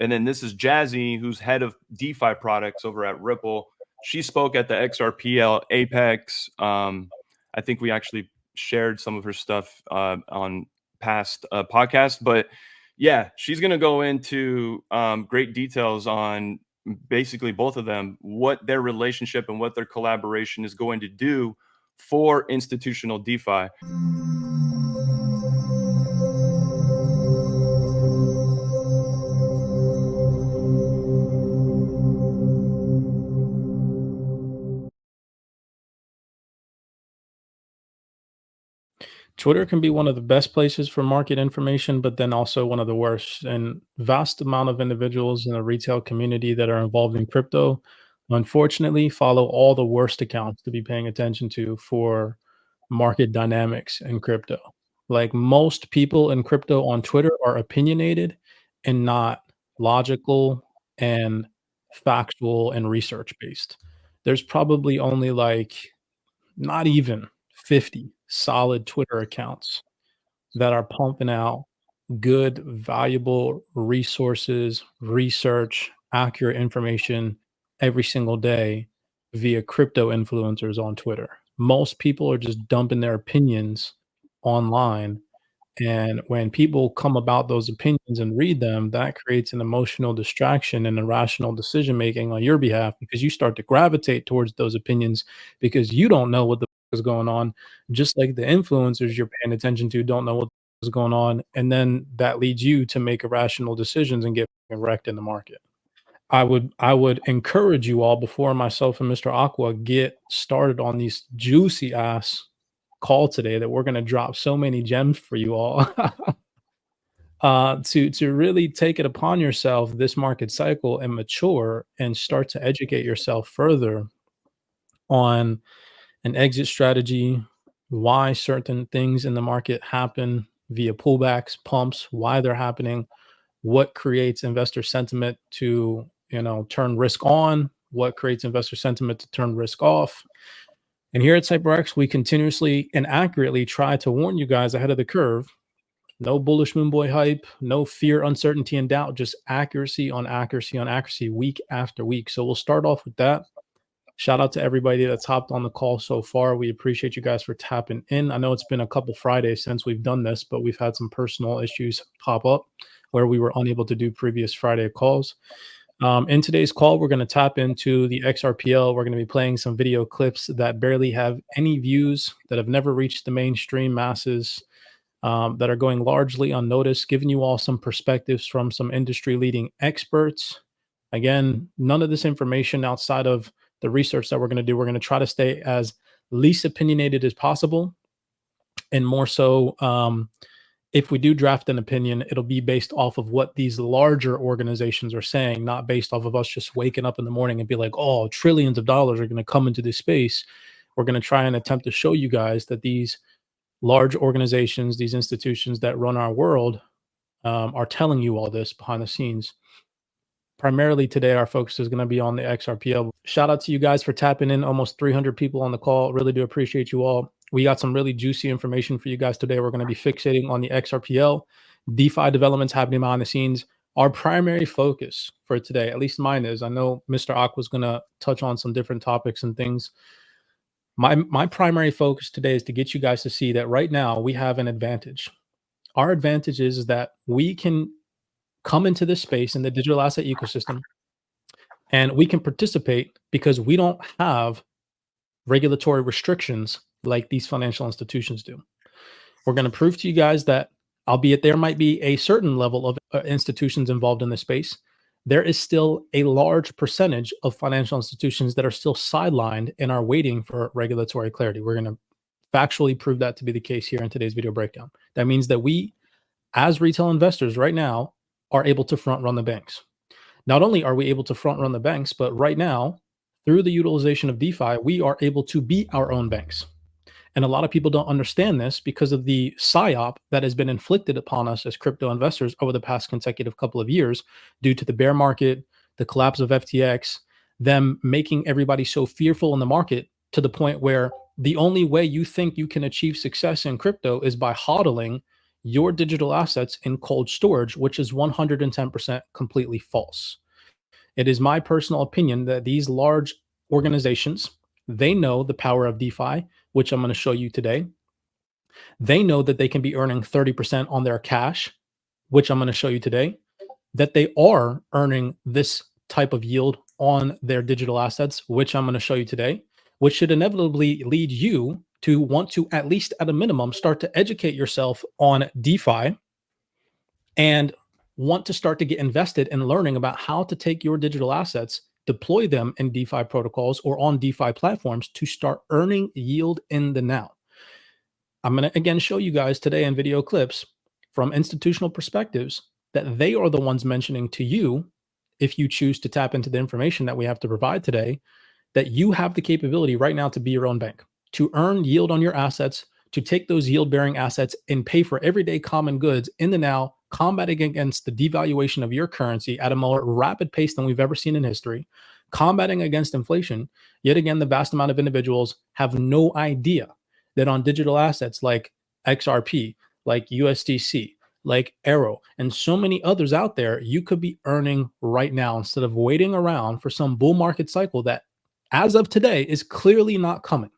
And then this is Jazzy, who's head of DeFi products over at Ripple. She spoke at the XRPL Apex. I think we actually shared some of her stuff on past podcasts, but yeah, she's going to go into great details on basically both of them, what their relationship and what their collaboration is going to do for institutional DeFi. Twitter can be one of the best places for market information, but then also one of the worst. And vast amount of individuals in the retail community that are involved in crypto, unfortunately, follow all the worst accounts to be paying attention to for market dynamics in crypto. Like most people in crypto on Twitter are opinionated and not logical and factual and research based. There's probably only like not even 50 solid Twitter accounts that are pumping out good, valuable resources, research, accurate information every single day via crypto influencers on Twitter. Most people are just dumping their opinions online. And when people come about those opinions and read them, that creates an emotional distraction and irrational decision making on your behalf because you start to gravitate towards those opinions because you don't know what the is going on, just like the influencers you're paying attention to don't know what is going on. And then that leads you to make irrational decisions and get wrecked in the market. I would encourage you all before myself and Mr. Aqua get started on these juicy ass call today that we're going to drop so many gems for you all to really take it upon yourself this market cycle and mature and start to educate yourself further on an exit strategy, why certain things in the market happen via pullbacks, pumps, why they're happening, what creates investor sentiment to, turn risk on, what creates investor sentiment to turn risk off. And here at CYPRX, we continuously and accurately try to warn you guys ahead of the curve. No bullish moon boy hype, no fear, uncertainty, and doubt, just accuracy on accuracy on accuracy week after week. So we'll start off with that. Shout out to everybody that's hopped on the call so far. We appreciate you guys for tapping in. I know it's been a couple Fridays since we've done this, but we've had some personal issues pop up where we were unable to do previous Friday calls. In today's call, we're going to tap into the XRPL. We're going to be playing some video clips that barely have any views, that have never reached the mainstream masses, that are going largely unnoticed, giving you all some perspectives from some industry leading experts. Again, none of this information outside of the research that we're going to do. We're going to try to stay as least opinionated as possible. And more so, if we do draft an opinion, it'll be based off of what these larger organizations are saying, not based off of us just waking up in the morning and be like, oh, trillions of dollars are going to come into this space. We're going to try and attempt to show you guys that these large organizations, these institutions that run our world, are telling you all this behind the scenes. Primarily today, our focus is going to be on the XRPL. Shout out to you guys for tapping in. Almost 300 people on the call. Really do appreciate you all. We got some really juicy information for you guys today. We're going to be fixating on the XRPL, DeFi developments happening behind the scenes. Our primary focus for today, at least mine is, I know Mr. Aqua's going to touch on some different topics and things. My primary focus today is to get you guys to see that right now we have an advantage. Our advantage is that we can come into this space in the digital asset ecosystem and we can participate because we don't have regulatory restrictions like these financial institutions do. We're going to prove to you guys that, albeit there might be a certain level of institutions involved in this space, there is still a large percentage of financial institutions that are still sidelined and are waiting for regulatory clarity. We're going to factually prove that to be the case here in today's video breakdown. That means that we, as retail investors right now, are able to front run the banks. Not only are we able to front run the banks, but right now, through the utilization of DeFi, we are able to be our own banks. And a lot of people don't understand this because of the psyop that has been inflicted upon us as crypto investors over the past consecutive couple of years due to the bear market, the collapse of FTX, them making everybody so fearful in the market to the point where the only way you think you can achieve success in crypto is by hodling your digital assets in cold storage, which is 110% completely false. It is my personal opinion that these large organizations, they know the power of DeFi, which I'm going to show you today. They know that they can be earning 30% on their cash, which I'm going to show you today, that they are earning this type of yield on their digital assets, which I'm going to show you today, which should inevitably lead you to want to, at least at a minimum, start to educate yourself on DeFi and want to start to get invested in learning about how to take your digital assets, deploy them in DeFi protocols or on DeFi platforms to start earning yield in the now. I'm going to again show you guys today in video clips from institutional perspectives that they are the ones mentioning to you, if you choose to tap into the information that we have to provide today, that you have the capability right now to be your own bank, to earn yield on your assets, to take those yield bearing assets and pay for everyday common goods in the now, combating against the devaluation of your currency at a more rapid pace than we've ever seen in history, combating against inflation. Yet again, the vast amount of individuals have no idea that on digital assets like XRP, like USDC, like Arrow, and so many others out there, you could be earning right now instead of waiting around for some bull market cycle that, as of today, is clearly not coming.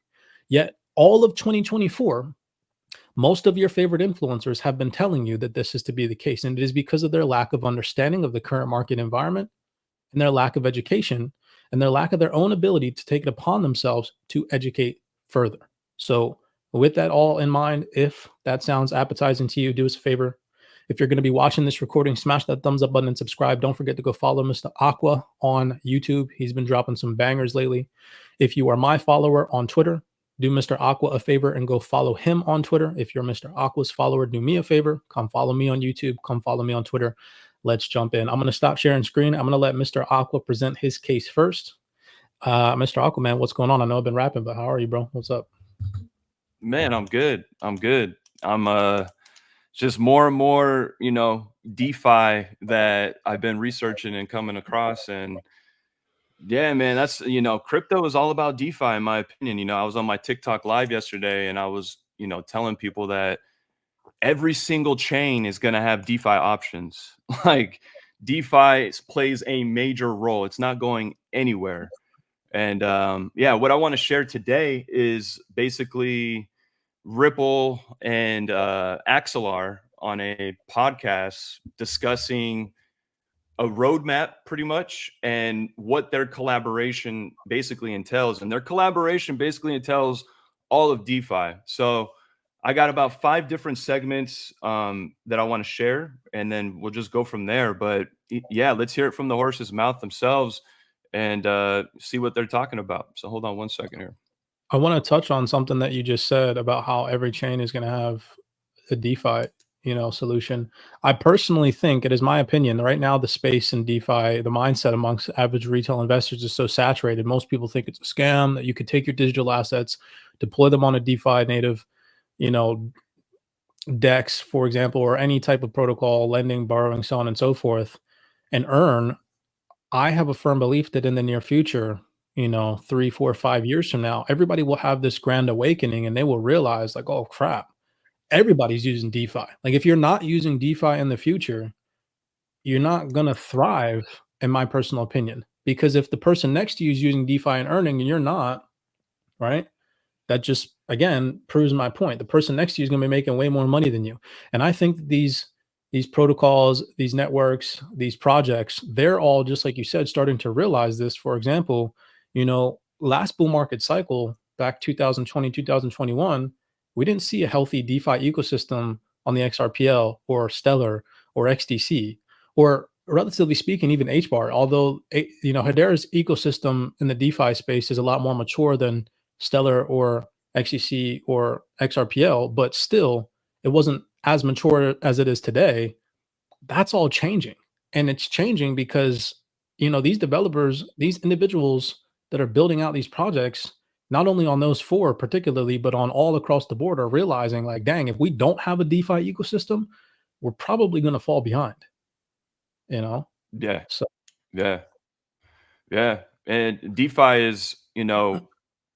Yet, all of 2024, most of your favorite influencers have been telling you that this is to be the case. And it is because of their lack of understanding of the current market environment and their lack of education and their lack of their own ability to take it upon themselves to educate further. So, with that all in mind, if that sounds appetizing to you, do us a favor. If you're going to be watching this recording, smash that thumbs up button and subscribe. Don't forget to go follow Mr. Aqua on YouTube. He's been dropping some bangers lately. If you are my follower on Twitter, do Mr. Aqua a favor and go follow him on Twitter. If you're Mr. Aqua's follower, do me a favor. Come follow me on YouTube. Come follow me on Twitter. Let's jump in. I'm going to stop sharing screen. I'm going to let Mr. Aqua present his case first. Mr. Aqua, man, what's going on? I know I've been rapping, but how are you, bro? What's up? Man, I'm good. I'm just more and more, DeFi that I've been researching and coming across. And yeah, man, that's, crypto is all about DeFi, in my opinion. I was on my TikTok live yesterday and I was, telling people that every single chain is going to have DeFi options. Like DeFi plays a major role. It's not going anywhere. And yeah, what I want to share today is basically Ripple and Axelar on a podcast discussing a roadmap pretty much and what their collaboration basically entails. And their collaboration basically entails all of DeFi. So I got about 5 different segments that I want to share, and then we'll just go from there. But yeah, let's hear it from the horse's mouth themselves and see what they're talking about. So hold on one second here. I want to touch on something that you just said about how every chain is going to have a DeFi, solution. I personally think, it is my opinion, right now the space in DeFi, the mindset amongst average retail investors is so saturated. Most people think it's a scam, that you could take your digital assets, deploy them on a DeFi native, DEX, for example, or any type of protocol, lending, borrowing, so on and so forth, and earn. I have a firm belief that in the near future, 3, 4, 5 years from now, everybody will have this grand awakening and they will realize, like, oh crap, everybody's using DeFi. Like, if you're not using DeFi in the future, you're not going to thrive, in my personal opinion. Because if the person next to you is using DeFi and earning and you're not, right? That just, again, proves my point. The person next to you is going to be making way more money than you. And I think these protocols, these networks, these projects, they're all, just like you said, starting to realize this. For example, last bull market cycle back 2020, 2021, we didn't see a healthy DeFi ecosystem on the XRPL or Stellar or XDC, or relatively speaking, even HBAR. Although Hedera's ecosystem in the DeFi space is a lot more mature than Stellar or XCC or XRPL, but still, it wasn't as mature as it is today. That's all changing. And it's changing because, these developers, these individuals that are building out these projects, not only on those 4 particularly, but on all across the board, are realizing, like, dang, if we don't have a DeFi ecosystem, we're probably going to fall behind, Yeah. So, Yeah. Yeah. And DeFi is,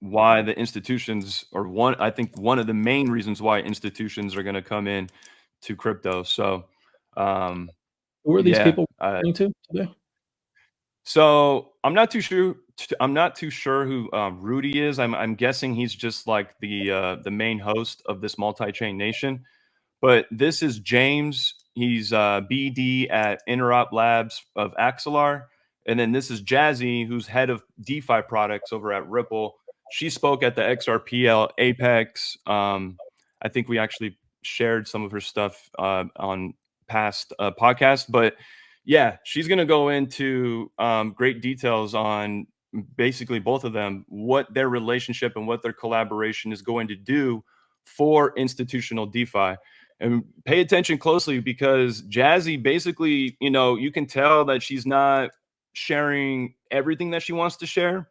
why the institutions, or I think one of the main reasons why institutions are going to come in crypto. So who are these yeah, people listening to today? so I'm not too sure. I'm not too sure who Rudy is. I'm guessing he's just like the main host of this multi-chain nation. But this is James. He's BD at Interop Labs of Axelar. And then this is Jazzy, who's head of DeFi products over at Ripple. She spoke at the XRPL Apex. I think we actually shared some of her stuff on past podcasts. But yeah, she's going to go into great details on basically both of them, what their relationship and what their collaboration is going to do for institutional DeFi. And pay attention closely because Jazzy basically, you can tell that she's not sharing everything that she wants to share.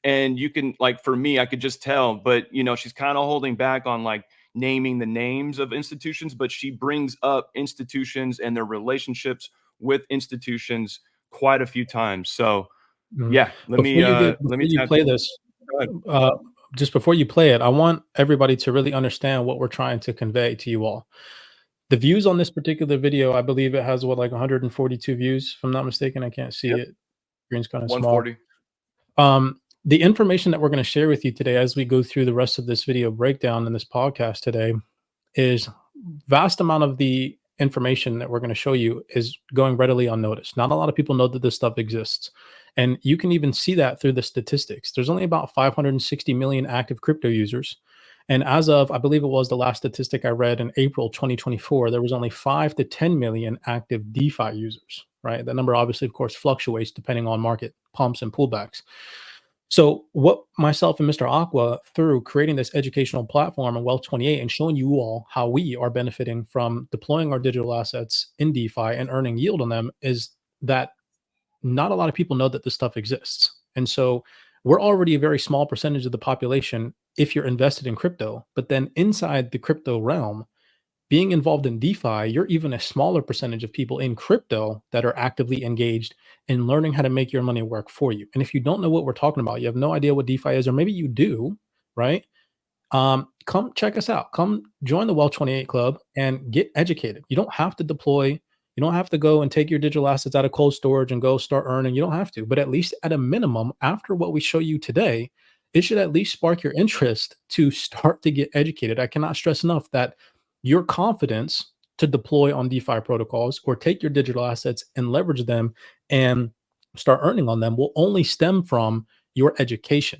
And you can, like, for me, I could just tell, but she's kind of holding back on like naming the names of institutions, but she brings up institutions and their relationships with institutions quite a few times. So yeah, let me play this. Just before you play it, I want everybody to really understand what we're trying to convey to you all. The views on this particular video, I believe it has like 142 views, if I'm not mistaken. I can't see it. Screen's kind of small. 140. The information that we're going to share with you today as we go through the rest of this video breakdown in this podcast today is vast amount of the information that we're going to show you is going readily unnoticed. Not a lot of people know that this stuff exists. And you can even see that through the statistics. There's only about 560 million active crypto users. And as of, I believe it was the last statistic I read in April 2024, there was only 5 to 10 million active DeFi users, right? That number obviously, of course, fluctuates depending on market pumps and pullbacks. So what myself and Mr. Aqua, through creating this educational platform on Wealth 28 and showing you all how we are benefiting from deploying our digital assets in DeFi and earning yield on them, is that not a lot of people know that this stuff exists. And so we're already a very small percentage of the population if you're invested in crypto. But then inside the crypto realm, being involved in DeFi, you're even a smaller percentage of people in crypto that are actively engaged in learning how to make your money work for you. And if you don't know what we're talking about, you have no idea what DeFi is, or maybe you do, right? Come check us out. Come join the Wealth 28 Club and get educated. You don't have to deploy. You don't have to go and take your digital assets out of cold storage and go start earning. You don't have to. But at least at a minimum, after what we show you today, it should at least spark your interest to start to get educated. I cannot stress enough that your confidence to deploy on DeFi protocols or take your digital assets and leverage them and start earning on them will only stem from your education,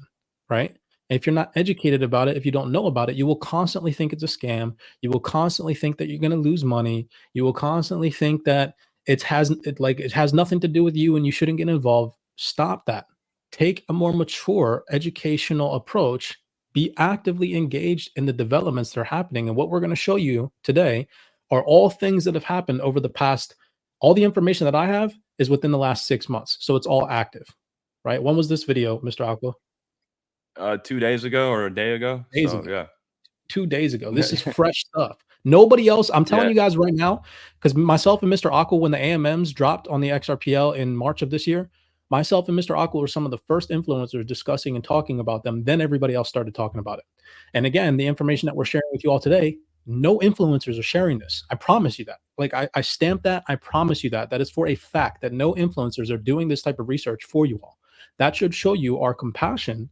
right? If you're not educated about it, if you don't know about it, you will constantly think it's a scam. You will constantly think that you're going to lose money. You will constantly think that it has nothing to do with you and you shouldn't get involved. Stop that. Take a more mature educational approach. Be actively engaged in the developments that are happening. And what we're going to show you today are all things that have happened over the past. All the information that I have is within the last 6 months. So it's all active, right? When was this video, Mr. Aqua? 2 days ago or a day ago. Yeah. 2 days ago. This is fresh stuff. Nobody else. I'm telling you guys right now, because myself and Mr. Aqua, when the AMMs dropped on the XRPL in March of this year, myself and Mr. Aqua were some of the first influencers discussing and talking about them. Then everybody else started talking about it. And again, the information that we're sharing with you all today, no influencers are sharing this. I promise you that. Like I stamp that. I promise you that. That is for a fact that no influencers are doing this type of research for you all. That should show you our compassion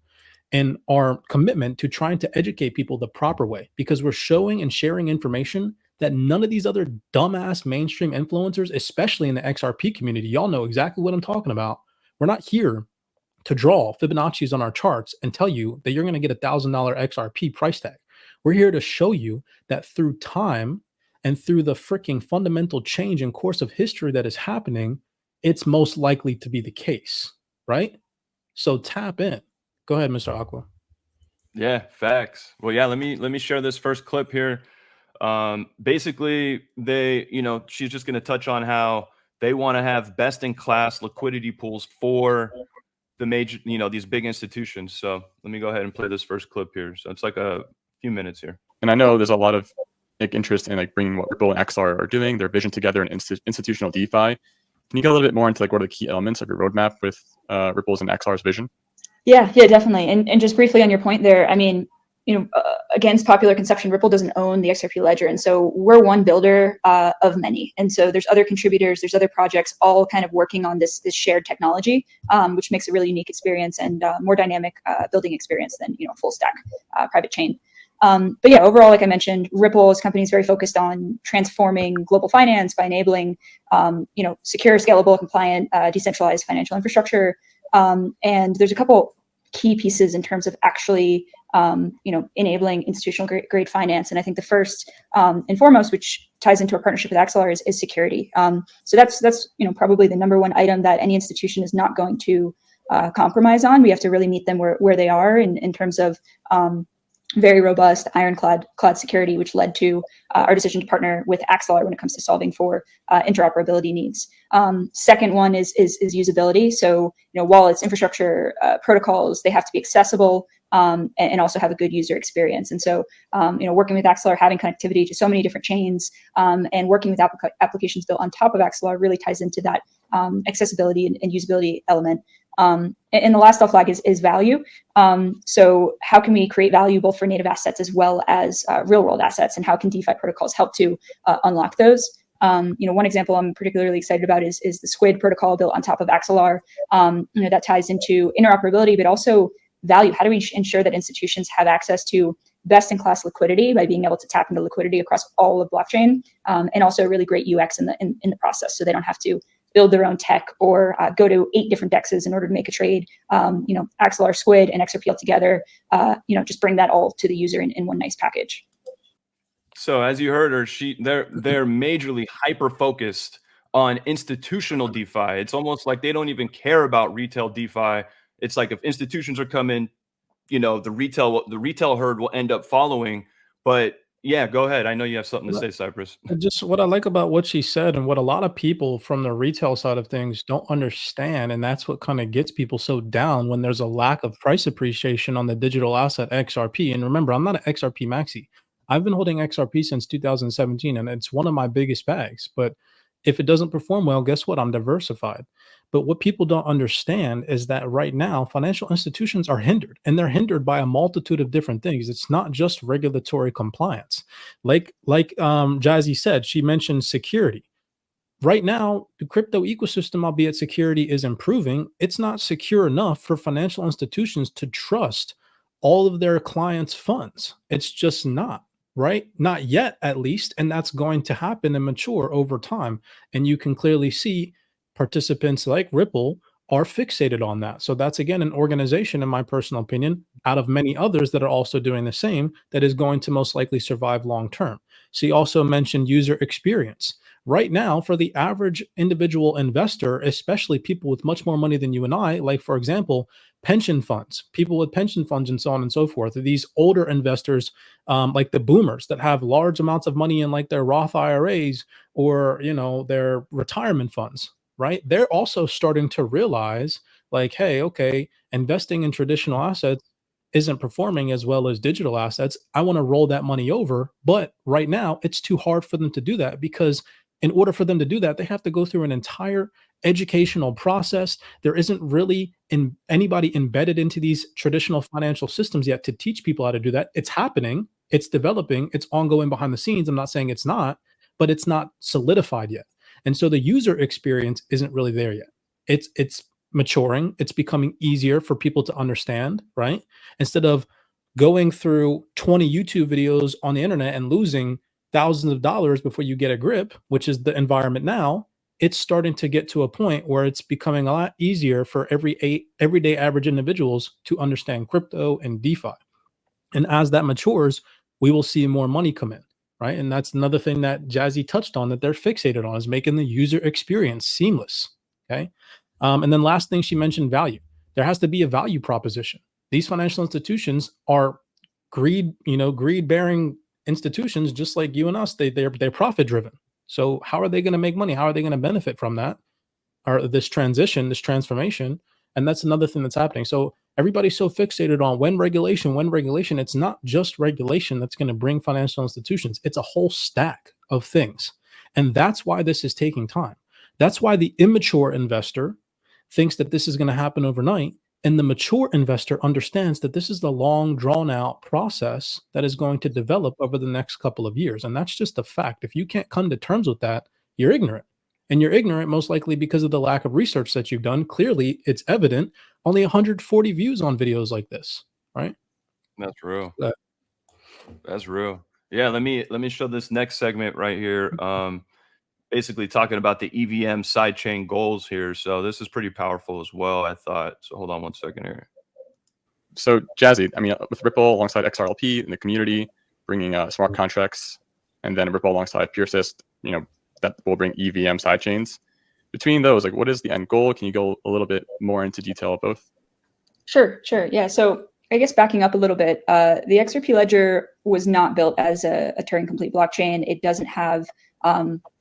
and our commitment to trying to educate people the proper way, because we're showing and sharing information that none of these other dumbass mainstream influencers, especially in the XRP community, y'all know exactly what I'm talking about. We're not here to draw Fibonacci's on our charts and tell you that you're going to get $1,000 XRP price tag. We're here to show you that through time and through the freaking fundamental change in course of history that is happening, it's most likely to be the case, right? So tap in. Go ahead, Mr. Aqua. Yeah, facts. Well, yeah, let me share this first clip here. Basically, she's just going to touch on how they want to have best in class liquidity pools for the major, these big institutions. So let me go ahead and play this first clip here. So it's like a few minutes here. And I know there's a lot of interest in bringing what Ripple and XR are doing, their vision together in institutional DeFi. Can you get a little bit more into what are the key elements of your roadmap with Ripple's and XR's vision? Yeah, definitely. And just briefly on your point there, I mean, against popular conception, Ripple doesn't own the XRP ledger. And so we're one builder of many. And so there's other contributors, there's other projects all kind of working on this shared technology, which makes a really unique experience and more dynamic building experience than, full stack private chain. But yeah, overall, like I mentioned, Ripple as a company is very focused on transforming global finance by enabling, secure, scalable, compliant, decentralized financial infrastructure. And there's a couple key pieces in terms of actually enabling institutional grade finance. And I think the first and foremost, which ties into our partnership with Axelar, is security. So that's probably the number one item that any institution is not going to compromise on. We have to really meet them where they are in terms of very robust ironclad security, which led to our decision to partner with Axelar when it comes to solving for interoperability needs. Second one is usability. So, wallets, infrastructure, protocols, they have to be accessible and also have a good user experience. And so, working with Axelar, having connectivity to so many different chains and working with applications built on top of Axelar really ties into that accessibility and usability element. And the last I'll flag is value. So how can we create value both for native assets as well as real world assets, and how can DeFi protocols help to unlock those? One example I'm particularly excited about is the Squid protocol built on top of Axelar. That ties into interoperability, but also value. How do we ensure that institutions have access to best in class liquidity by being able to tap into liquidity across all of blockchain, and also really great UX in the process, so they don't have to build their own tech or go to 8 different dexes in order to make a trade. Axelar, Squid, and XRPL together, just bring that all to the user in one nice package. So as you heard her, they're majorly hyper focused on institutional DeFi. It's almost like they don't even care about retail DeFi. It's like if institutions are coming, the retail herd will end up following. But yeah, go ahead. I know you have something to say, Cypress. Just what I like about what she said, and what a lot of people from the retail side of things don't understand, and that's what kind of gets people so down when there's a lack of price appreciation on the digital asset XRP. And remember, I'm not an XRP maxi. I've been holding XRP since 2017, and it's one of my biggest bags. But if it doesn't perform well, guess what? I'm diversified. But what people don't understand is that right now, financial institutions are hindered, and they're hindered by a multitude of different things. It's not just regulatory compliance. Like Jazzy said, she mentioned security. Right now, the crypto ecosystem, albeit security is improving, it's not secure enough for financial institutions to trust all of their clients' funds. It's just not. Right? Not yet, at least. And that's going to happen and mature over time. And you can clearly see participants like Ripple are fixated on that. So that's, again, an organization, in my personal opinion, out of many others that are also doing the same, that is going to most likely survive long term. She also mentioned user experience. Right now, for the average individual investor, especially people with much more money than you and I, like, for example, pension funds, people with pension funds and so on and so forth, these older investors, like the boomers that have large amounts of money in like their Roth IRAs or, their retirement funds, right? They're also starting to realize like, hey, okay, investing in traditional assets isn't performing as well as digital assets. I want to roll that money over. But right now, it's too hard for them to do that, because in order for them to do that, they have to go through an entire educational process. There isn't really anybody embedded into these traditional financial systems yet to teach people how to do that. It's happening, it's developing, it's ongoing behind the scenes. I'm not saying it's not, but it's not solidified yet. And so the user experience isn't really there yet. It's maturing, it's becoming easier for people to understand, right? Instead of going through 20 YouTube videos on the internet and losing thousands of dollars before you get a grip, which is the environment now, it's starting to get to a point where it's becoming a lot easier for everyday average individuals to understand crypto and DeFi. And as that matures, we will see more money come in, right? And that's another thing that Jazzy touched on, that they're fixated on, is making the user experience seamless, okay? And then last thing she mentioned, value. There has to be a value proposition. These financial institutions are greed-bearing institutions, just like you and us. They're profit driven. So how are they going to make money? How are they going to benefit from that, or this transformation? And that's another thing that's happening. So everybody's so fixated on when regulation. It's not just regulation that's going to bring financial institutions. It's a whole stack of things. And that's why this is taking time. That's why the immature investor thinks that this is going to happen overnight, And the mature investor understands that this is the long drawn out process that is going to develop over the next couple of years. And that's just a fact. If you can't come to terms with that, you're ignorant. And you're ignorant most likely because of the lack of research that you've done. Clearly, it's evident. Only 140 views on videos like this, right? That's real. That's real. Yeah, let me show this next segment right here. Basically talking about the EVM sidechain goals here. So this is pretty powerful as well, I thought. So hold on one second here. So Jazzy, I mean, with Ripple alongside XRLP in the community, bringing smart contracts, and then Ripple alongside PeerSys, you know, that will bring EVM sidechains. Between those, like, what is the end goal? Can you go a little bit more into detail of both? Sure. Yeah. So I guess backing up a little bit, the XRP ledger was not built as a Turing complete blockchain. It doesn't have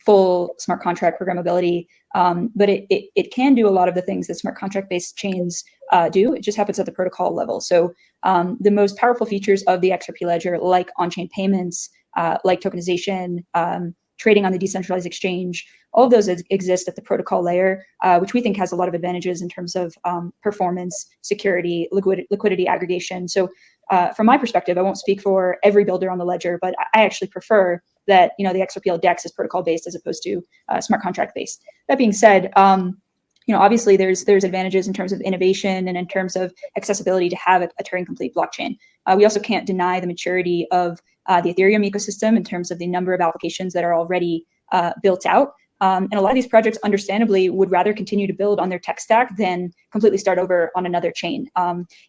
full smart contract programmability, but it can do a lot of the things that smart contract based chains do. It just happens at the protocol level. So the most powerful features of the XRP ledger, like on-chain payments, like tokenization, trading on the decentralized exchange, all of those exist at the protocol layer, which we think has a lot of advantages in terms of performance, security, liquidity aggregation. So from my perspective, I won't speak for every builder on the ledger, but I actually prefer that, you know, the XRPL DEX is protocol based as opposed to smart contract based. That being said, you know, obviously there's advantages in terms of innovation and in terms of accessibility to have a Turing complete blockchain. We also can't deny the maturity of the Ethereum ecosystem in terms of the number of applications that are already built out. And a lot of these projects, understandably, would rather continue to build on their tech stack than completely start over on another chain.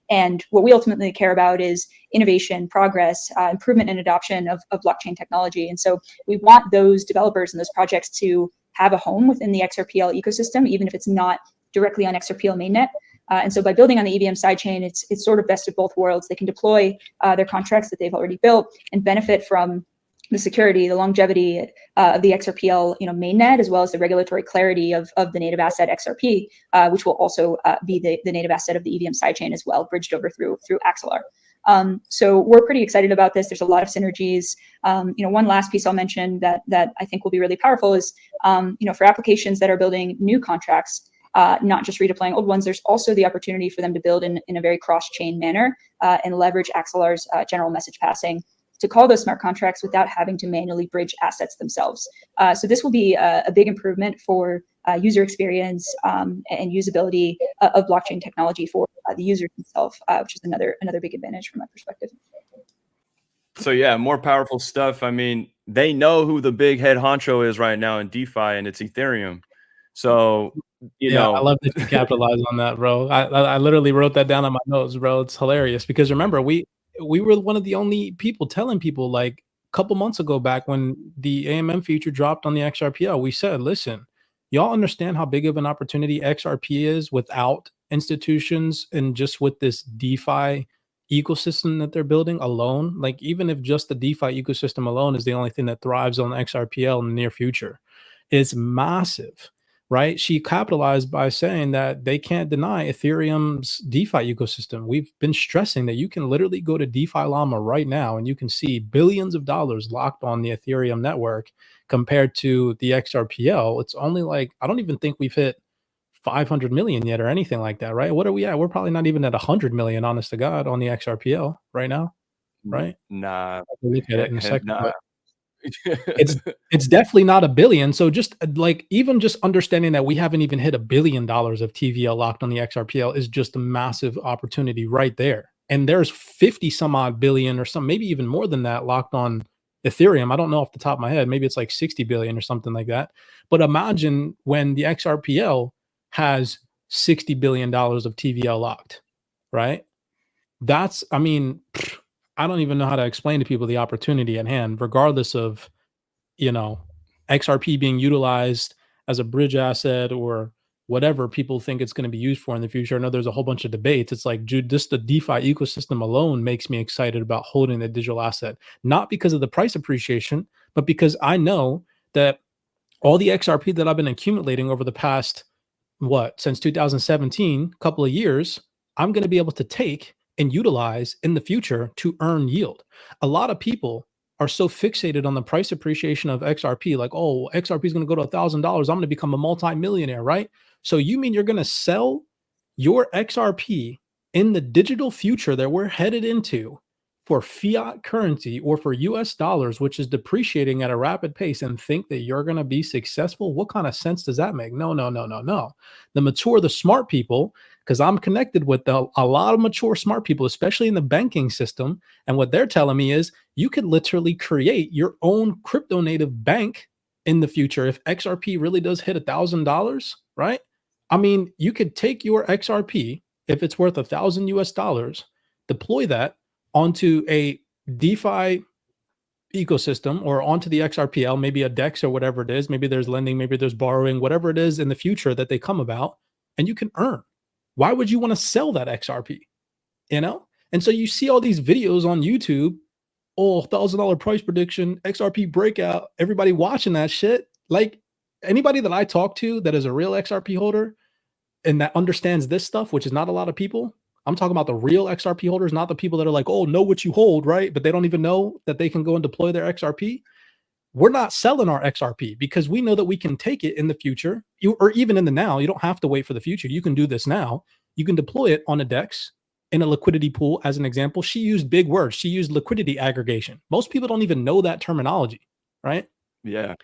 And what we ultimately care about is innovation, progress, improvement and adoption of blockchain technology. And so we want those developers and those projects to have a home within the XRPL ecosystem, even if it's not directly on XRPL mainnet. And so by building on the EVM sidechain, it's sort of best of both worlds. They can deploy their contracts that they've already built and benefit from the security, the longevity of the XRPL, you know, mainnet, as well as the regulatory clarity of the native asset XRP, which will also be the native asset of the EVM sidechain as well, bridged over through Axelar. So we're pretty excited about this. There's a lot of synergies. You know, one last piece I'll mention that I think will be really powerful is, you know, for applications that are building new contracts, not just redeploying old ones, there's also the opportunity for them to build in a very cross-chain manner and leverage Axelar's general message passing to call those smart contracts without having to manually bridge assets themselves. So this will be a big improvement for user experience and usability of blockchain technology for the user himself, which is another big advantage from my perspective. So yeah, more powerful stuff. I mean, they know who the big head honcho is right now in DeFi, and it's Ethereum. So, you know, I love that you capitalize on that, bro. I literally wrote that down on my notes, bro. It's hilarious because remember, we were one of the only people telling people, like, a couple months ago back when the AMM feature dropped on the XRPL, we said, listen, y'all understand how big of an opportunity XRP is without institutions and just with this DeFi ecosystem that they're building alone. Like, even if just the DeFi ecosystem alone is the only thing that thrives on XRPL in the near future, it's massive. Right? She capitalized by saying that they can't deny Ethereum's DeFi ecosystem. We've been stressing that you can literally go to DeFi Llama right now and you can see billions of dollars locked on the Ethereum network compared to the XRPL. It's only like, I don't even think we've hit 500 million yet or anything like that, right? What are we at? We're probably not even at 100 million, honest to God, on the XRPL right now, right? Nah. We'll look at it in a second. Nah. It's definitely not a billion. So just like, even just understanding that we haven't even hit $1 billion of TVL locked on the XRPL is just a massive opportunity right there. And there's 50 some odd billion or some, maybe even more than that, locked on Ethereum. I don't know off the top of my head. Maybe it's like 60 billion or something like that. But imagine when the XRPL has $60 billion of TVL locked, right? That's, I mean, I don't even know how to explain to people the opportunity at hand, regardless of, you know, XRP being utilized as a bridge asset or whatever people think it's going to be used for in the future. I know there's a whole bunch of debates. It's like, dude, just the DeFi ecosystem alone makes me excited about holding the digital asset, not because of the price appreciation, but because I know that all the XRP that I've been accumulating over the past, since 2017, couple of years, I'm going to be able to take and utilize in the future to earn yield. A lot of people are so fixated on the price appreciation of XRP, like, oh, XRP is going to go to $1,000. I'm going to become a multi-millionaire, right? So you mean you're going to sell your XRP in the digital future that we're headed into for fiat currency or for US dollars, which is depreciating at a rapid pace, and think that you're going to be successful, what kind of sense does that make? No, no, no, no, no. The mature, the smart people, because I'm connected with a lot of mature, smart people, especially in the banking system. And what they're telling me is you could literally create your own crypto native bank in the future. If XRP really does hit $1,000, right? I mean, you could take your XRP, if it's worth $1,000 US, deploy that onto a DeFi ecosystem or onto the XRPL, maybe a DEX or whatever it is. Maybe there's lending, maybe there's borrowing, whatever it is in the future that they come about, and you can earn. Why would you want to sell that XRP? You know? And so you see all these videos on YouTube, oh, $1,000 price prediction, XRP breakout, everybody watching that shit. Like anybody that I talk to that is a real XRP holder and that understands this stuff, which is not a lot of people. I'm talking about the real XRP holders, not the people that are like, oh, know what you hold, right? But they don't even know that they can go and deploy their XRP. We're not selling our XRP because we know that we can take it in the future, or even in the now. You don't have to wait for the future. You can do this now. You can deploy it on a DEX in a liquidity pool. As an example, she used big words. She used liquidity aggregation. Most people don't even know that terminology, right? Yeah.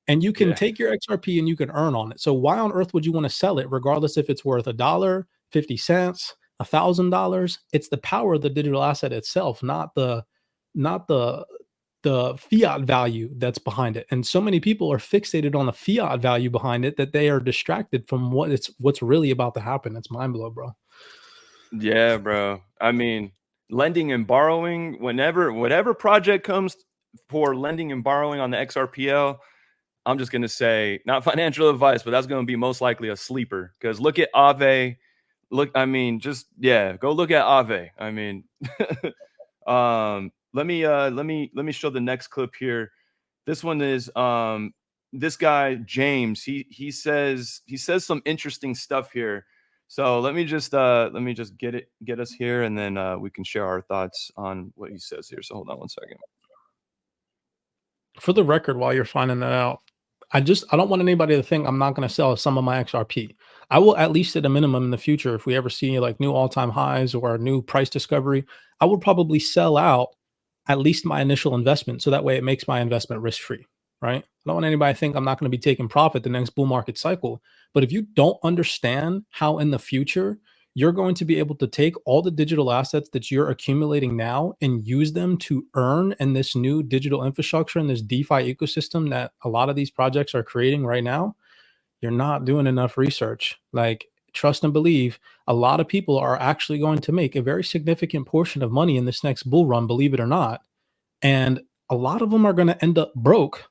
And you can take your XRP and you can earn on it. So why on earth would you want to sell it, regardless if it's worth $1, 50 cents, $1,000? It's the power of the digital asset itself, not the fiat value that's behind it. And so many people are fixated on the fiat value behind it that they are distracted from what's really about to happen. It's mind blowing, bro. Yeah, bro. I mean, lending and borrowing, whatever project comes for lending and borrowing on the XRPL, I'm just going to say, not financial advice, but that's going to be most likely a sleeper. Because look at Aave. I mean, go look at Aave. I mean, let me show the next clip here. This one is this guy James. He says some interesting stuff here. So let me just get us here, and then we can share our thoughts on what he says here. So hold on one second. For the record, while you're finding that out, I don't want anybody to think I'm not going to sell some of my XRP. I will, at least at a minimum in the future, if we ever see like new all-time highs or a new price discovery, I will probably sell out at least my initial investment. So that way it makes my investment risk-free, right? I don't want anybody to think I'm not going to be taking profit the next bull market cycle. But if you don't understand how in the future you're going to be able to take all the digital assets that you're accumulating now and use them to earn in this new digital infrastructure and this DeFi ecosystem that a lot of these projects are creating right now, you're not doing enough research. Like, trust and believe, a lot of people are actually going to make a very significant portion of money in this next bull run, believe it or not. And a lot of them are going to end up broke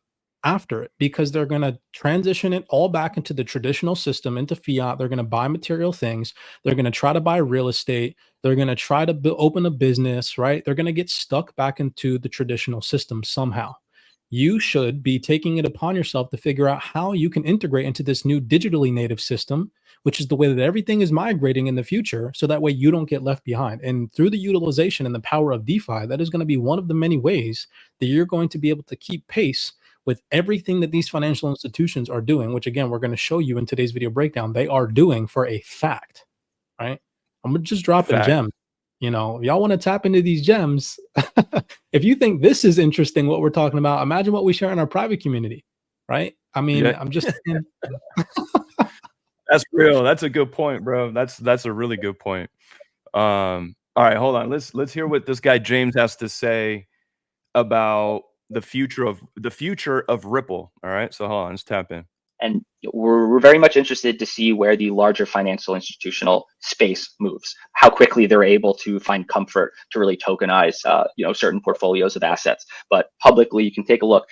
after it because they're going to transition it all back into the traditional system, into fiat. They're going to buy material things. They're going to try to buy real estate. They're going to try to open a business, right? They're going to get stuck back into the traditional system somehow. You should be taking it upon yourself to figure out how you can integrate into this new digitally native system, which is the way that everything is migrating in the future. So that way you don't get left behind. And through the utilization and the power of DeFi, that is going to be one of the many ways that you're going to be able to keep pace with everything that these financial institutions are doing, which again, we're going to show you in today's video breakdown, they are doing for a fact, right? I'm going to just drop in gems. You know, y'all want to tap into these gems. If you think this is interesting, what we're talking about, imagine what we share in our private community, right? I mean, I'm just saying. That's real. That's a good point, bro. That's a really good point. All right, hold on. Let's hear what this guy James has to say about the future of Ripple. All right, so hold on, let's tap in. And we're very much interested to see where the larger financial institutional space moves, how quickly they're able to find comfort to really tokenize, certain portfolios of assets. But publicly, you can take a look,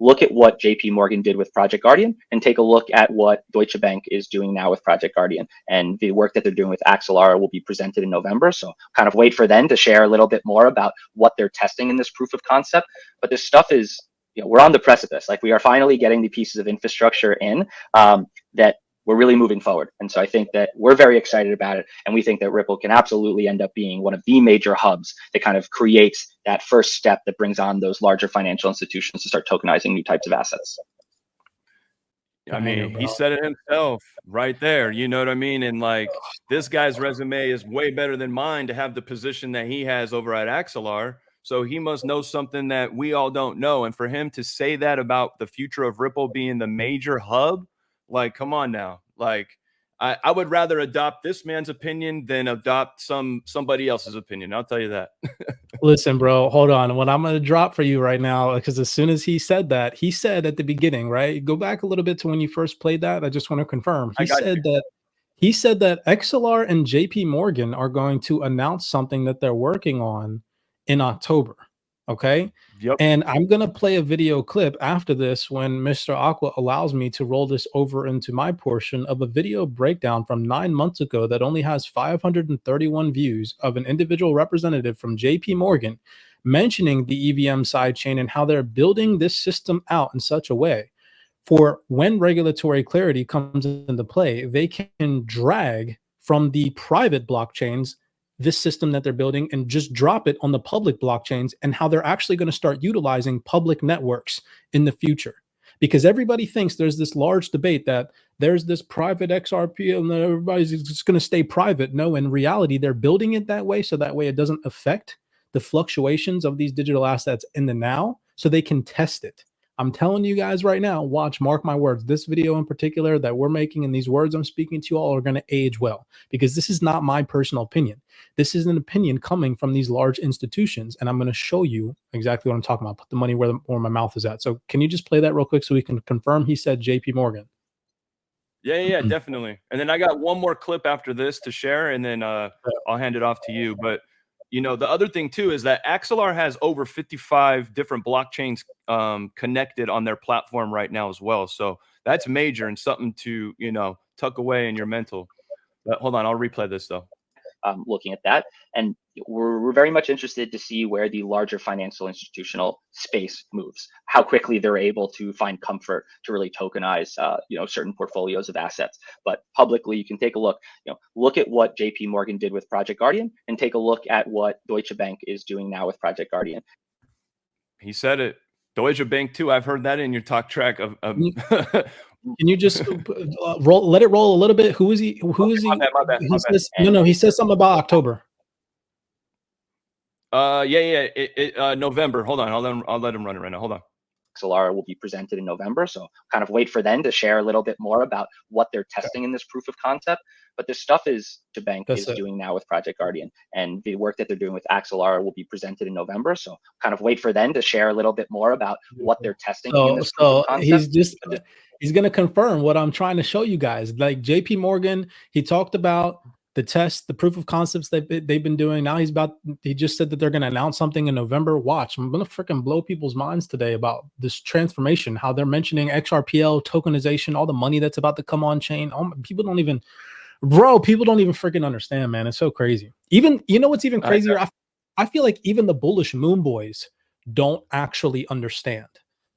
look at what JP Morgan did with Project Guardian and take a look at what Deutsche Bank is doing now with Project Guardian. And the work that they're doing with Axelar will be presented in November. So kind of wait for them to share a little bit more about what they're testing in this proof of concept. But this stuff is, we're on the precipice. Like, we are finally getting the pieces of infrastructure in that we're really moving forward. And so I think that we're very excited about it. And we think that Ripple can absolutely end up being one of the major hubs that kind of creates that first step that brings on those larger financial institutions to start tokenizing new types of assets. I mean, he said it himself right there. You know what I mean? And like, this guy's resume is way better than mine to have the position that he has over at Axelar. So he must know something that we all don't know. And for him to say that about the future of Ripple being the major hub, like, come on now. Like, I would rather adopt this man's opinion than adopt somebody else's opinion. I'll tell you that. Listen, bro, hold on. What I'm going to drop for you right now, because as soon as he said that, he said at the beginning, right? Go back a little bit to when you first played that. I just want to confirm. He said that XLR and JP Morgan are going to announce something that they're working on in October. Okay. Yep. And I'm going to play a video clip after this when Mr. Aqua allows me to roll this over into my portion of a video breakdown from 9 months ago that only has 531 views of an individual representative from JP Morgan mentioning the EVM sidechain and how they're building this system out in such a way for when regulatory clarity comes into play, they can drag from the private blockchains this system that they're building and just drop it on the public blockchains, and how they're actually going to start utilizing public networks in the future. Because everybody thinks there's this large debate that there's this private XRPL and everybody's just going to stay private. No, in reality, they're building it that way so that way it doesn't affect the fluctuations of these digital assets in the now, so they can test it. I'm telling you guys right now, watch, mark my words, this video in particular that we're making and these words I'm speaking to you all are going to age well, because this is not my personal opinion. This is an opinion coming from these large institutions, and I'm going to show you exactly what I'm talking about. Put the money where my mouth is at. So can you just play that real quick so we can confirm he said JP Morgan? Yeah, definitely. And then I got one more clip after this to share, and then I'll hand it off to you. But you know, the other thing too is that Axelar has over 55 different blockchains connected on their platform right now as well. So that's major and something to, you know, tuck away in your mental. But hold on, I'll replay this though. Looking at that, and we're very much interested to see where the larger financial institutional space moves, how quickly they're able to find comfort to really tokenize you know, certain portfolios of assets. But publicly, you can take a look, you know, look at what JP Morgan did with Project Guardian, and take a look at what Deutsche Bank is doing now with Project Guardian. He said it. Deutsche Bank too. I've heard that in your talk track of Can you just let it roll a little bit? Who is he? Who is he? My bad. No, he says something about October. November. Hold on, I'll let him run it right now. Hold on. Axelar will be presented in November, so kind of wait for them to share a little bit more about what they're testing in this proof of concept. But this stuff is the bank is doing now with Project Guardian, and the work that they're doing with Axelar will be presented in November. So kind of wait for them to share a little bit more about what they're testing in this proof of concept. He's going to confirm what I'm trying to show you guys. Like JP Morgan, he talked about the test, the proof of concepts that they've been doing. Now he just said that they're going to announce something in November. Watch, I'm going to freaking blow people's minds today about this transformation, how they're mentioning XRPL, tokenization, all the money that's about to come on chain. People don't even freaking understand, man. It's so crazy. Even, you know what's even crazier? I feel like even the bullish moon boys don't actually understand.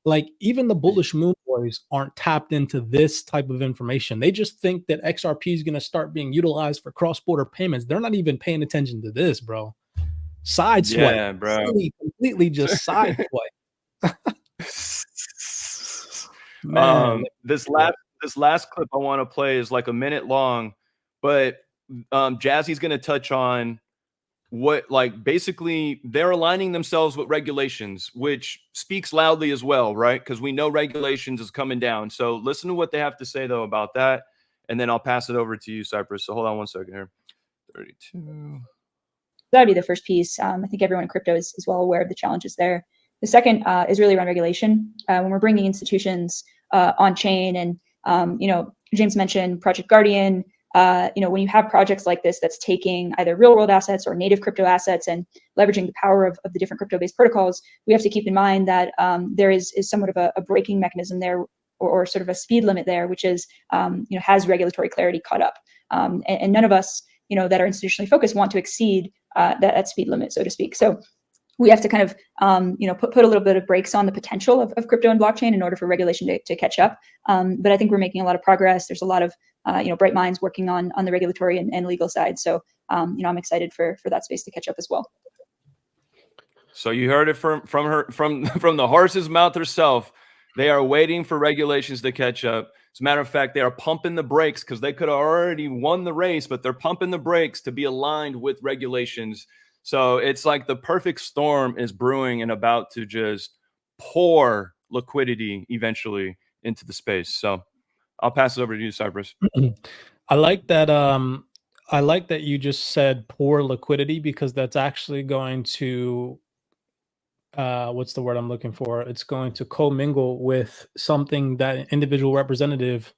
Like even the bullish moon boys aren't tapped into this type of information. They just think that XRP is going to start being utilized for cross-border payments. They're not even paying attention to this, bro. Side swipe. Yeah, bro. Completely just side swipe. This last clip I want to play is like a minute long, but Jazzy's going to touch on what, like, basically they're aligning themselves with regulations, which speaks loudly as well, right? Because we know regulations is coming down. So listen to what they have to say though about that, and then I'll pass it over to you, CYPRX. So hold on one second here. 32. That would be the first piece. I think everyone in crypto is well aware of the challenges there. The second is really around regulation. When we're bringing institutions on chain, and you know, James mentioned Project Guardian. You know, when you have projects like this that's taking either real world assets or native crypto assets and leveraging the power of the different crypto-based protocols, we have to keep in mind that there is somewhat of a braking mechanism there, or sort of a speed limit there, which is, you know, has regulatory clarity caught up. And none of us, you know, that are institutionally focused want to exceed that speed limit, so to speak. So we have to kind of, you know, put a little bit of brakes on the potential of crypto and blockchain in order for regulation to catch up. But I think we're making a lot of progress. There's a lot of, you know, bright minds working on the regulatory and legal side. So, you know, I'm excited for that space to catch up as well. So you heard it from the horse's mouth herself. They are waiting for regulations to catch up. As a matter of fact, they are pumping the brakes because they could have already won the race, but they're pumping the brakes to be aligned with regulations. So it's like the perfect storm is brewing and about to just pour liquidity eventually into the space. So I'll pass it over to you, Cypress. I like that. I like that you just said poor liquidity, because that's actually going to what's the word I'm looking for? It's going to commingle with something that an individual representative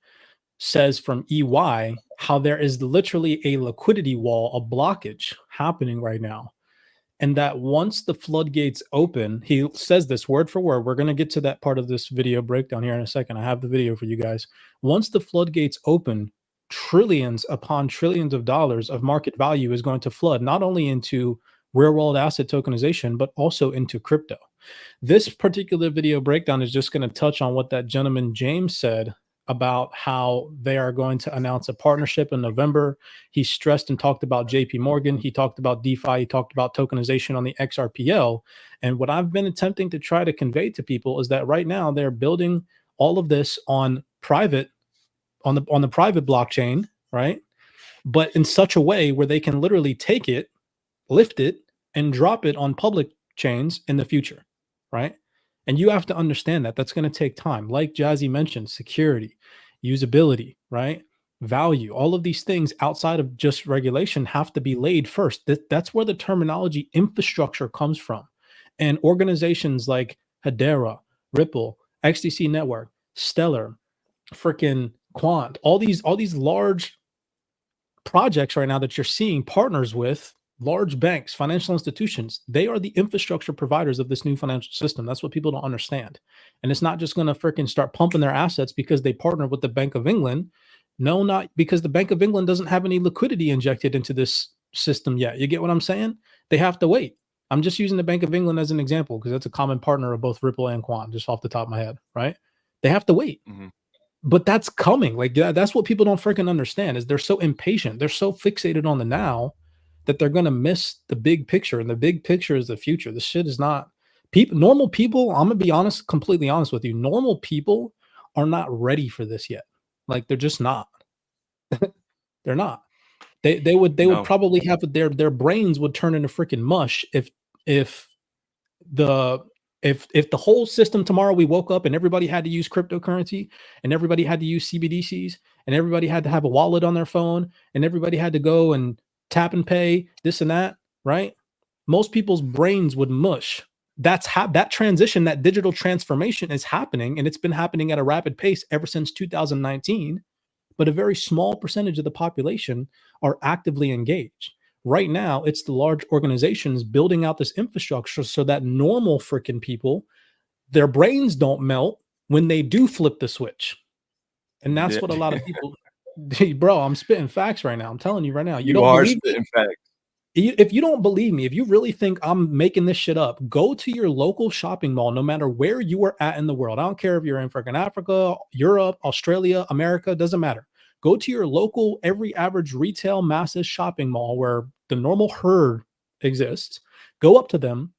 says from EY, how there is literally a liquidity wall, a blockage happening right now. And that once the floodgates open, he says this word for word. We're going to get to that part of this video breakdown here in a second. I have the video for you guys. Once the floodgates open, trillions upon trillions of dollars of market value is going to flood not only into real world asset tokenization, but also into crypto. This particular video breakdown is just going to touch on what that gentleman James said about how they are going to announce a partnership in November. He stressed and talked about JP Morgan. He talked about DeFi. He talked about tokenization on the XRPL. And what I've been attempting to try to convey to people is that right now they're building all of this on private, on the private blockchain, right? But in such a way where they can literally take it, lift it, and drop it on public chains in the future, right? And you have to understand that that's going to take time. Like Jazzy mentioned, security, usability, right? Value, all of these things outside of just regulation have to be laid first. That's where the terminology infrastructure comes from. And organizations like Hedera, Ripple, XDC Network, Stellar, freaking Quant, all these large projects right now that you're seeing partners with large banks, financial institutions, they are the infrastructure providers of this new financial system. That's what people don't understand. And it's not just going to freaking start pumping their assets because they partner with the Bank of England. No, not because the Bank of England doesn't have any liquidity injected into this system yet. You get what I'm saying? They have to wait. I'm just using the Bank of England as an example because that's a common partner of both Ripple and Quant, just off the top of my head, right? They have to wait. Mm-hmm. But that's coming. Like, that's what people don't freaking understand, is they're so impatient. They're so fixated on the now that they're going to miss the big picture. And the big picture is the future. This shit is not people. Normal people, I'm going to be honest, completely honest with you. Normal people are not ready for this yet. Like, they're just not. They're not. They would probably have their brains would turn into freaking mush if the whole system tomorrow we woke up and everybody had to use cryptocurrency and everybody had to use CBDCs and everybody had to have a wallet on their phone and everybody had to go and tap and pay this and that, right? Most people's brains would mush. That's that transition, that digital transformation is happening, and it's been happening at a rapid pace ever since 2019. But a very small percentage of the population are actively engaged. Right now, it's the large organizations building out this infrastructure so that normal freaking people, their brains don't melt when they do flip the switch. And that's what a lot of people, bro, I'm spitting facts right now. I'm telling you right now. You don't are believe spitting facts. If you don't believe me, if you really think I'm making this shit up, go to your local shopping mall, no matter where you are at in the world. I don't care if you're in freaking Africa, Europe, Australia, America, doesn't matter. Go to your local, every average retail masses shopping mall where the normal herd exists. Go up to them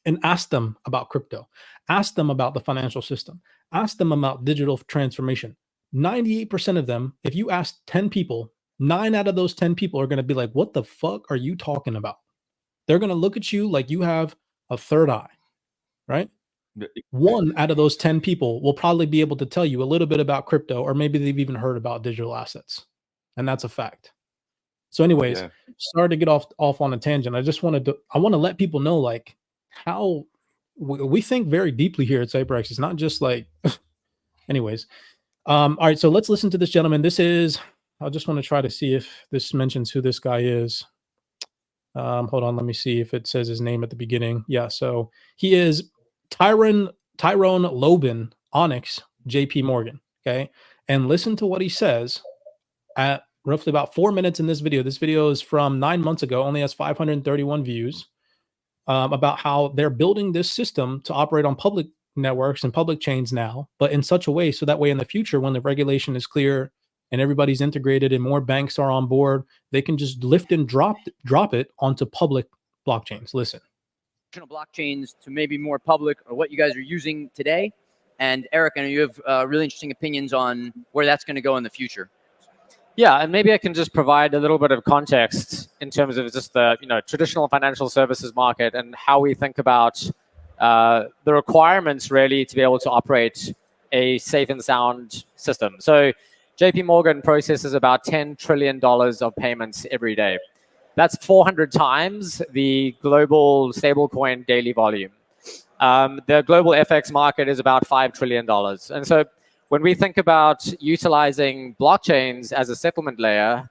and ask them about crypto. Ask them about the financial system. Ask them about digital transformation. 98% of them, if you ask 10 people, 9 out of those 10 people are going to be like, what the fuck are you talking about? They're going to look at you like you have a third eye, right? 1 out of those 10 people will probably be able to tell you a little bit about crypto, or maybe they've even heard about digital assets. And that's a fact. So anyways, sorry to get off on a tangent. I want to let people know like how we think very deeply here at CYPRX. It's not just like, anyways. All right, so let's listen to this gentleman. I just want to try to see if this mentions who this guy is. Hold on, let me see if it says his name at the beginning. Yeah, so he is Tyrone Lobin, Onyx, JP Morgan. Okay, and listen to what he says at roughly about 4 minutes in this video. This video is from 9 months ago, only has 531 views, about how they're building this system to operate on public networks and public chains now, but in such a way so that way in the future, when the regulation is clear and everybody's integrated and more banks are on board, they can just lift and drop it onto public blockchains. Listen. Blockchains to maybe more public, or what you guys are using today, And Eric, I know you have really interesting opinions on where that's going to go in the future. Yeah, and maybe I can just provide a little bit of context in terms of just the traditional financial services market and how we think about the requirements really to be able to operate a safe and sound system. So JP Morgan processes about $10 trillion of payments every day. That's 400 times the global stablecoin daily volume. The global FX market is about $5 trillion. And so when we think about utilizing blockchains as a settlement layer,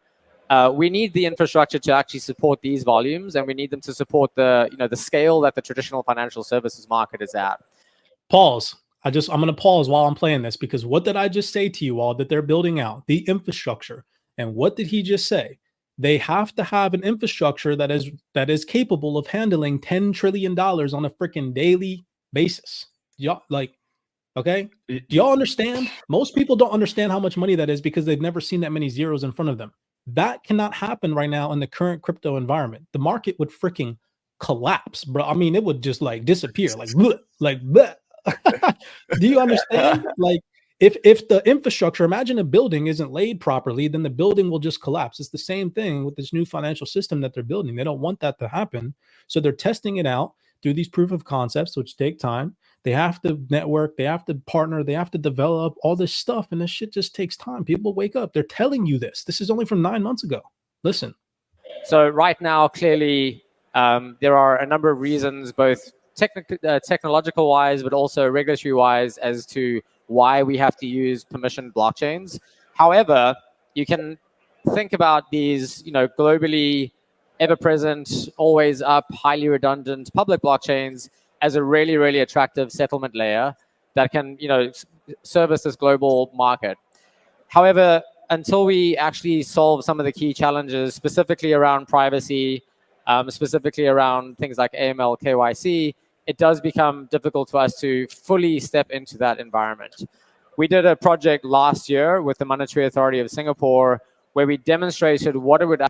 we need the infrastructure to actually support these volumes, and we need them to support the scale that the traditional financial services market is at. Pause. I'm going to pause while I'm playing this, because what did I just say to you all? That they're building out the infrastructure. And what did he just say? They have to have an infrastructure that is capable of handling $10 trillion on a freaking daily basis. Y'all, like, okay? Do y'all understand? Most people don't understand how much money that is because they've never seen that many zeros in front of them. That cannot happen right now in the current crypto environment. The market would freaking collapse, bro. I mean, it would just like disappear, like bleh, like bleh. Do you understand? Like, if the infrastructure, imagine a building isn't laid properly, then the building will just collapse. It's the same thing with this new financial system that they're building. They don't want that to happen. So they're testing it out through these proof of concepts, which take time. They have to network, they have to partner, they have to develop all this stuff. And this shit just takes time. People wake up. They're telling you this. This is only from 9 months ago. Listen. So right now, clearly, there are a number of reasons, both technological wise, but also regulatory wise, as to why we have to use permissioned blockchains. However, you can think about these, globally ever-present, always up, highly redundant public blockchains as a really, really attractive settlement layer that can, service this global market. However, until we actually solve some of the key challenges, specifically around privacy, specifically around things like AML, KYC, it does become difficult for us to fully step into that environment. We did a project last year with the Monetary Authority of Singapore where we demonstrated what it would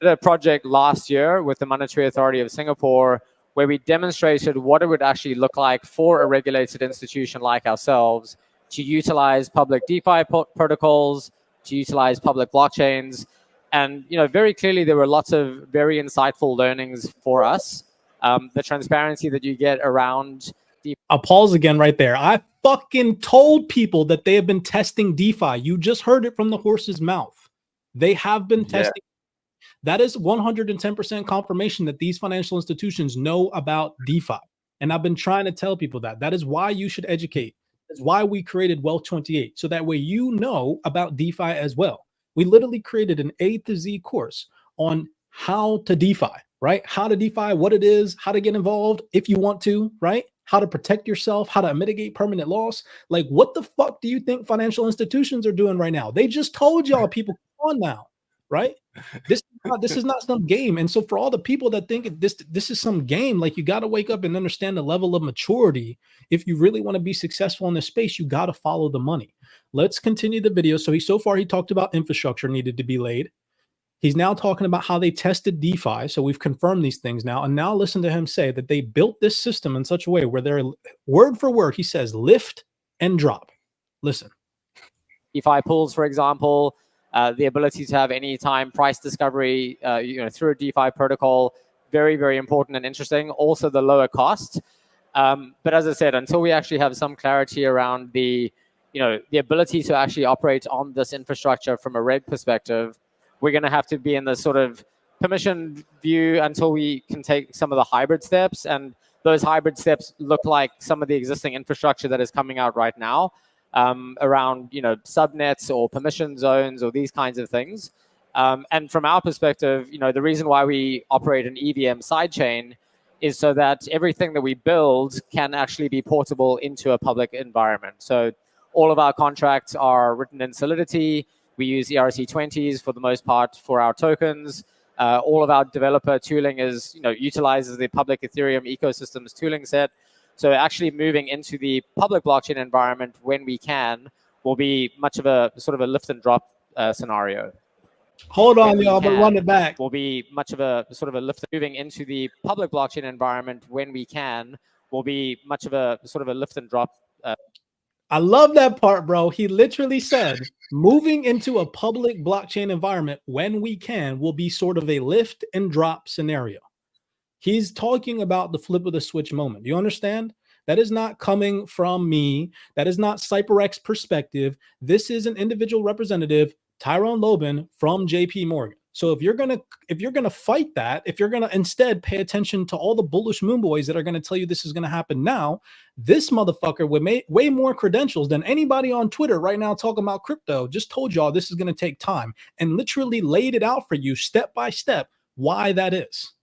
actually look like for a regulated institution like ourselves to utilize public DeFi protocols, to utilize public blockchains. And very clearly there were lots of very insightful learnings for us. The transparency that you get around DeFi. I'll pause again right there. I fucking told people that they have been testing DeFi. You just heard it from the horse's mouth. They have been testing. That is 110% confirmation that these financial institutions know about DeFi. And I've been trying to tell people that. That is why you should educate. That's why we created Wealth 28. So that way you know about DeFi as well. We literally created an A to Z course on how to DeFi, right? How to DeFi, what it is, how to get involved if you want to, right? How to protect yourself, how to mitigate permanent loss. Like, what the fuck do you think financial institutions are doing right now? They just told y'all, people, come on now, right? This is not some game. And so for all the people that think this is some game, like, you got to wake up and understand the level of maturity. If you really want to be successful in this space, you got to follow the money. Let's continue the video. So far he talked about infrastructure needed to be laid. He's now talking about how they tested DeFi. So we've confirmed these things now. And now listen to him say that they built this system in such a way where they're word for word, he says, lift and drop. Listen. DeFi pools, for example, the ability to have anytime price discovery, through a DeFi protocol, very, very important and interesting. Also the lower cost. But as I said, until we actually have some clarity around the ability to actually operate on this infrastructure from a reg perspective, we're going to have to be in the sort of permission view until we can take some of the hybrid steps. And those hybrid steps look like some of the existing infrastructure that is coming out right now around, subnets or permission zones or these kinds of things. And from our perspective, the reason why we operate an EVM sidechain is so that everything that we build can actually be portable into a public environment. So all of our contracts are written in Solidity. We use ERC20s for the most part for our tokens. All of our developer tooling is, utilizes the public Ethereum ecosystems tooling set. So actually moving into the public blockchain environment when we can will be much of a sort of a lift and drop scenario. Hold on, y'all, but run it back. Will be much of a sort of a lift. Moving into the public blockchain environment when we can will be much of a sort of a lift and drop. I love that part, bro. He literally said, moving into a public blockchain environment when we can will be sort of a lift and drop scenario. He's talking about the flip of the switch moment. You understand? That is not coming from me. That is not CYPRX perspective. This is an individual representative, Tyrone Lobin from JP Morgan. So if you're gonna fight that, if you're gonna instead pay attention to all the bullish moon boys that are gonna tell you this is gonna happen now, this motherfucker with way more credentials than anybody on Twitter right now talking about crypto just told y'all this is gonna take time and literally laid it out for you step by step why that is.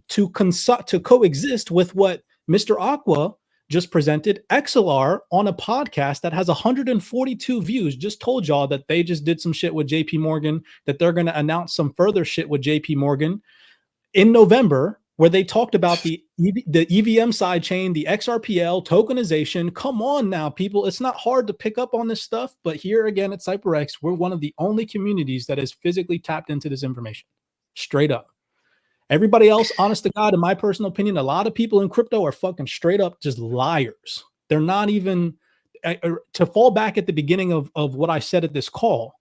To coexist with what Mr. Aqua just presented, XLR on a podcast that has 142 views just told y'all that they just did some shit with JP Morgan, that they're going to announce some further shit with JP Morgan in November, where they talked about the EVM sidechain, the XRPL, tokenization. Come on now, people. It's not hard to pick up on this stuff, but here again at CYPRX, we're one of the only communities that is physically tapped into this information. Straight up. Everybody else, honest to God, in my personal opinion, a lot of people in crypto are fucking straight up just liars. They're not even, to fall back at the beginning of what I said at this call,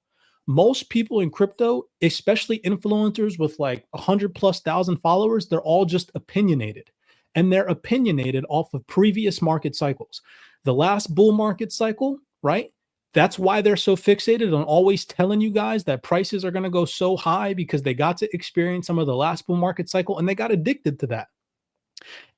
most people in crypto, especially influencers with like 100,000+ followers, they're all just opinionated. And they're opinionated off of previous market cycles. The last bull market cycle, right? That's why they're so fixated on always telling you guys that prices are going to go so high because they got to experience some of the last bull market cycle and they got addicted to that.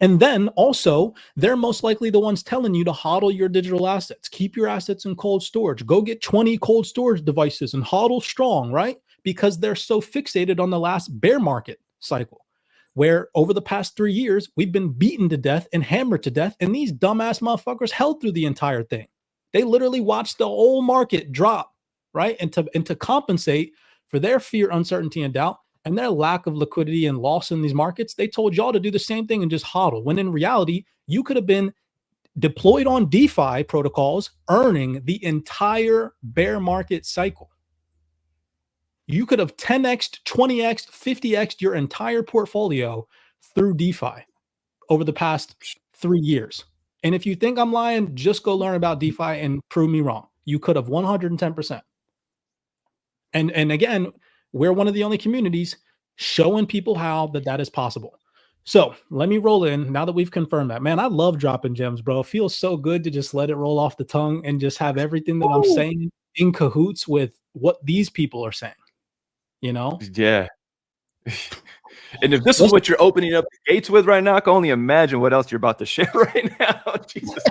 And then also, they're most likely the ones telling you to hodl your digital assets. Keep your assets in cold storage. Go get 20 cold storage devices and hodl strong, right? Because they're so fixated on the last bear market cycle, where over the past 3 years, we've been beaten to death and hammered to death. And these dumbass motherfuckers held through the entire thing. They literally watched the whole market drop, right? And to compensate for their fear, uncertainty, and doubt, and their lack of liquidity and loss in these markets, they told y'all to do the same thing and just hodl. When in reality, you could have been deployed on DeFi protocols, earning the entire bear market cycle. You could have 10x, 20x, 50x your entire portfolio through DeFi over the past 3 years. And if you think I'm lying, just go learn about DeFi and prove me wrong. You could have 110%. And again, we're one of the only communities showing people how that is possible. So let me roll in now that we've confirmed that. Man, I love dropping gems, bro. It feels so good to just let it roll off the tongue and just have everything that I'm saying in cahoots with what these people are saying. You know? Yeah. And if this is what you're opening up the gates with right now, I can only imagine what else you're about to share right now. Jesus